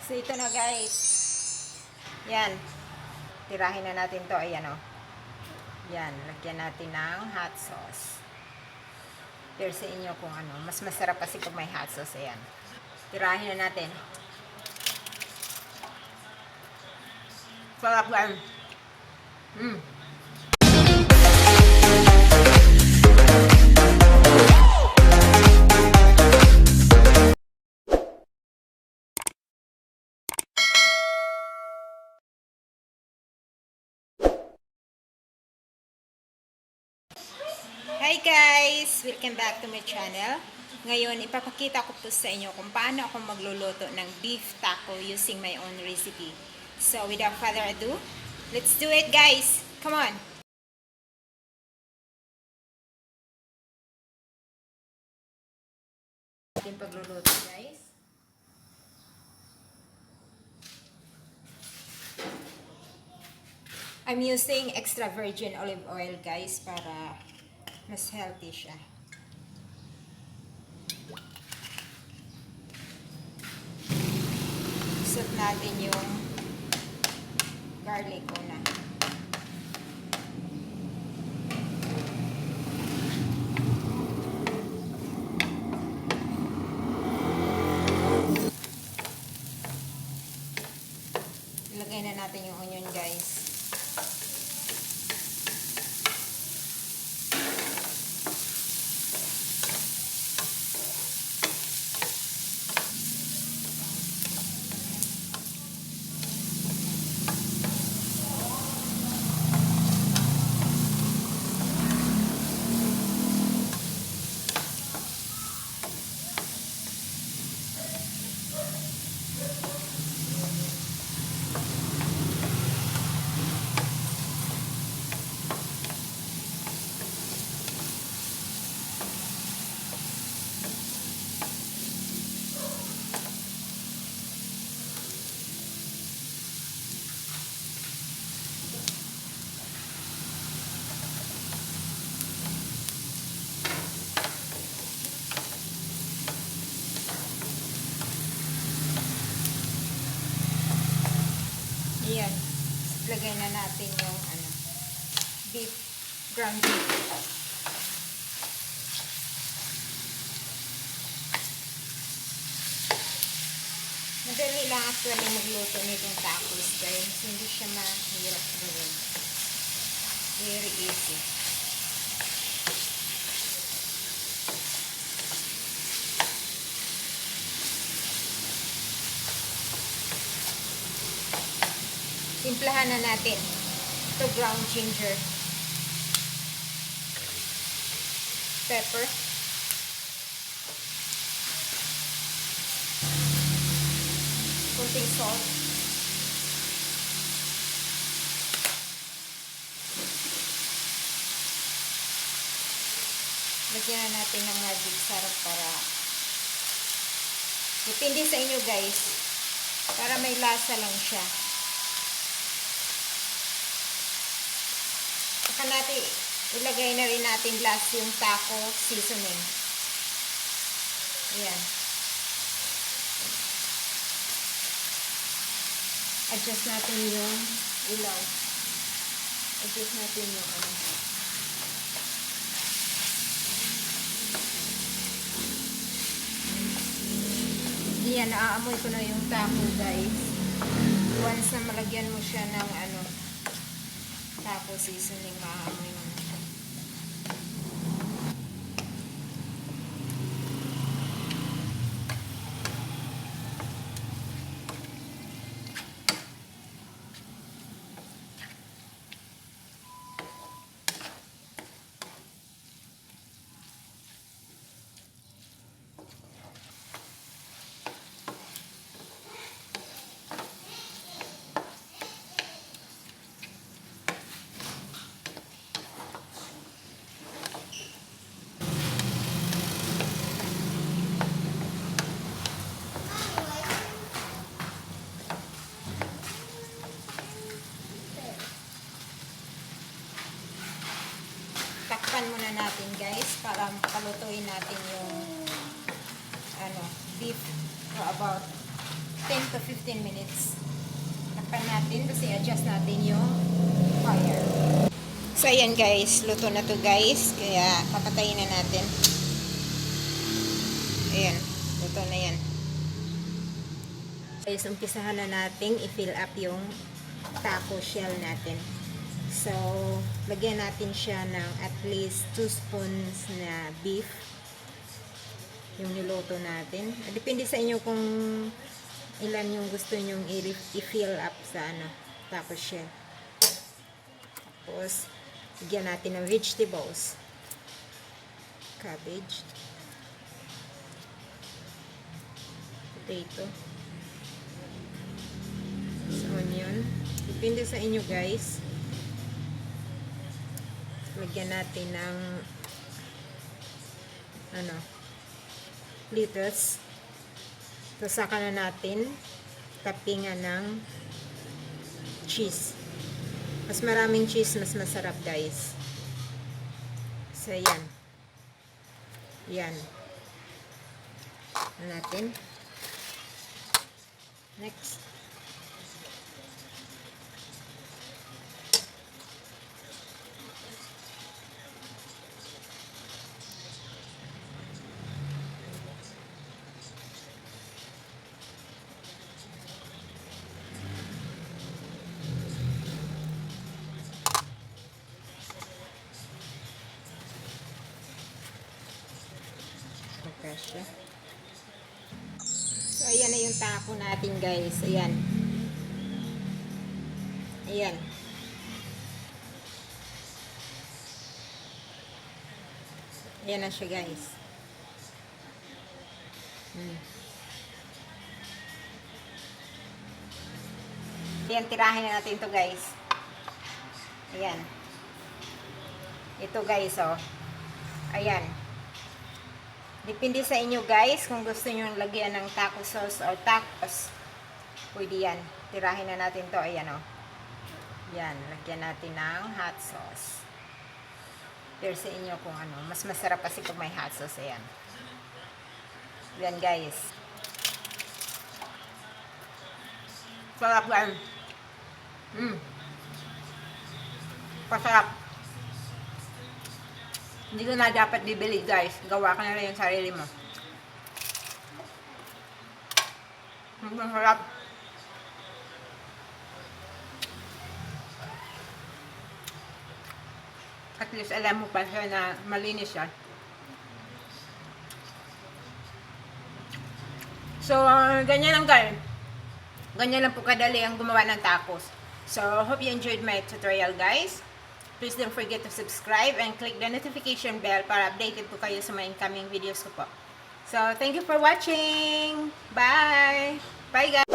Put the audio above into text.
So, ito na guys. Yan. Tirahin na natin to. Ayan o. Yan. Lagyan natin ng hot sauce. Pero sa inyo kung ano. Mas masarap kasi kung may hot sauce. Ayan. Tirahin na natin. Sarap yan. Hi guys! Welcome back to my channel. Ngayon, ipapakita ko po sa inyo kung paano ako magluluto ng beef taco using my own recipe. So, without further ado, let's do it guys! Come on! Ating pagluluto guys. I'm using extra virgin olive oil guys para mas healthy siya. Isot natin yung garlic una. Ilagay na natin yung onion guys. Ayan. Lagay na natin yung beef, ground beef. Madali lang actually magluto nitong tacos guys. Hindi siya mahirap gawin. Very easy. Timplahan na natin ito ground ginger, pepper, kunting salt, lagyan na natin ng magic syrup para depende sa inyo guys, para may lasa lang siya. Saka natin, ilagay na rin natin last yung taco seasoning. Ayan. Adjust natin yung ilaw. Adjust natin yung Ayan, naaamoy ko na yung taco guys. Once na malagyan mo siya ng taco seasoning, maamoy naman siya. Takpan muna natin guys para palutuin natin yung beef for about 10 to 15 minutes. Takpan natin kasi adjust natin yung fire. So, ayan guys. Luto na to guys. Kaya, papatayin na natin. Ayan. Luto na yan. Guys, umpisahan na natin i-fill up yung taco shell natin. So, lagyan natin siya ng at least 2 spoons na beef. Yung niluto natin. Depende sa inyo kung ilan yung gusto nyong i-fill up sa taco shell. Tapos, lagyan natin ng vegetables. Cabbage. Potato. Onion. Depende sa inyo guys. Lagyan natin ng lettuce. Tapos saka na natin tapingan ng cheese. Mas maraming cheese, mas masarap guys. So yan. Yan. Natin. Next. Siya. So, ayan na yung taco natin guys. Ayan. Ayan. Ayan na siya guys. Ayan, tirahin na natin to guys. Ayan. Ito guys, oh. Ayan. Depende sa inyo guys kung gusto nyo lagyan ng taco sauce or tacos. Pwede yan. Tirahin na natin to. Ayan o. Yan. Lagyan natin ng hot sauce. Pero sa inyo kung mas masarap kasi pag may hot sauce. Ayan. Yan guys. Sarap yan. Pasarap. Hindi ko na dapat bibili guys. Gawa ka na lang yung sarili mo. Masarap. At least alam mo pa siya na malinis siya. So, ganyan lang guys. Ganyan lang po kadali ang gumawa ng tacos. So, hope you enjoyed my tutorial guys. Please don't forget to subscribe and click the notification bell para updated po kayo sa mga incoming videos ko po. So, thank you for watching. Bye! Bye guys!